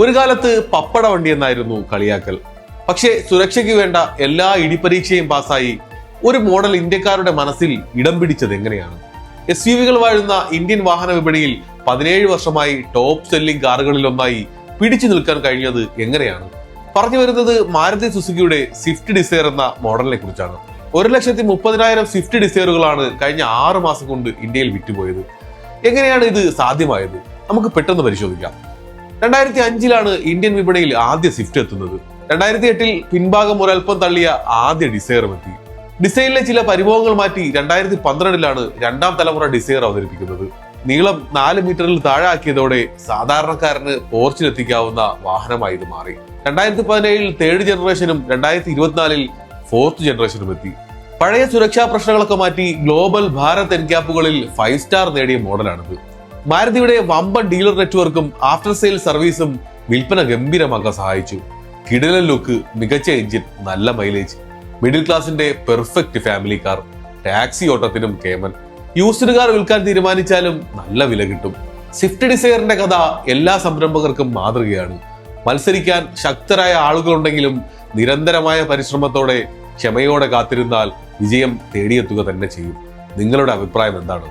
ഒരു കാലത്ത് പപ്പട വണ്ടി എന്നായിരുന്നു കളിയാക്കൽ. പക്ഷേ സുരക്ഷയ്ക്ക് വേണ്ട എല്ലാ ഇടിപരീക്ഷയും പാസ്സായി ഒരു മോഡൽ ഇന്ത്യക്കാരുടെ മനസ്സിൽ ഇടം പിടിച്ചത് എങ്ങനെയാണ്? SUV-കൾ വാഴുന്ന ഇന്ത്യൻ വാഹന വിപണിയിൽ 17 വർഷമായി ടോപ്പ് സെല്ലിംഗ് കാറുകളിലൊന്നായി പിടിച്ചു നിൽക്കാൻ കഴിഞ്ഞത് എങ്ങനെയാണ്? പറഞ്ഞു വരുന്നത് മാരുതി സുസുക്കിയുടെ സ്വിഫ്റ്റ് ഡിസയർ എന്ന മോഡലിനെ കുറിച്ചാണ്. 1,30,000 സ്വിഫ്റ്റ് ഡിസയറുകളാണ് കഴിഞ്ഞ 6 മാസം കൊണ്ട് ഇന്ത്യയിൽ വിറ്റുപോയത്. എങ്ങനെയാണ് ഇത് സാധ്യമായത്? നമുക്ക് പെട്ടെന്ന് പരിശോധിക്കാം. 2005-ലാണ് ഇന്ത്യൻ വിപണിയിൽ ആദ്യ സ്വിഫ്റ്റ് എത്തുന്നത്. 2008-ൽ പിൻഭാഗം ഒരൽപ്പം തള്ളിയ ആദ്യ ഡിസയറും എത്തി. ഡിസൈനിലെ ചില പരിഭവങ്ങൾ മാറ്റി 2012-ലാണ് രണ്ടാം തലമുറ ഡിസയർ അവതരിപ്പിക്കുന്നത്. നീളം 4 മീറ്ററിൽ താഴാക്കിയതോടെ സാധാരണക്കാരന് പോർച്ചിലെത്തിക്കാവുന്ന വാഹനമായി ഇത് മാറി. 2017-ൽ 3rd ജനറേഷനും 2024-ൽ 4th ജനറേഷനും എത്തി. പഴയ സുരക്ഷാ പ്രശ്നങ്ങളൊക്കെ മാറ്റി ഗ്ലോബൽ ഭാരത് എൻക്യാപ്പുകളിൽ 5 സ്റ്റാർ നേടിയ മോഡലാണിത്. മാരുതിയുടെ വമ്പൻ ഡീലർ നെറ്റ്വർക്കും ആഫ്റ്റർ സെയിൽ സർവീസും വിൽപ്പന ഗംഭീരമാക്കാൻ സഹായിച്ചു. കിടിലൻ ലുക്ക്, മികച്ച എഞ്ചിൻ, നല്ല മൈലേജ്, മിഡിൽ ക്ലാസിന്റെ പെർഫെക്റ്റ് ഫാമിലി കാർ, ടാക്സി ഓട്ടത്തിനും കേമൻ. യൂസ്ഡ് കാർ വിൽക്കാൻ തീരുമാനിച്ചാലും നല്ല വില കിട്ടും. സ്വിഫ്റ്റ് ഡിസയറിന്റെ കഥ എല്ലാ സംരംഭകർക്കും മാതൃകയാണ്. മത്സരിക്കാൻ ശക്തരായ ആളുകളുണ്ടെങ്കിലും നിരന്തരമായ പരിശ്രമത്തോടെ ക്ഷമയോടെ കാത്തിരുന്നാൽ വിജയം തേടിയെത്തുക തന്നെ ചെയ്യും. നിങ്ങളുടെ അഭിപ്രായം എന്താണ്?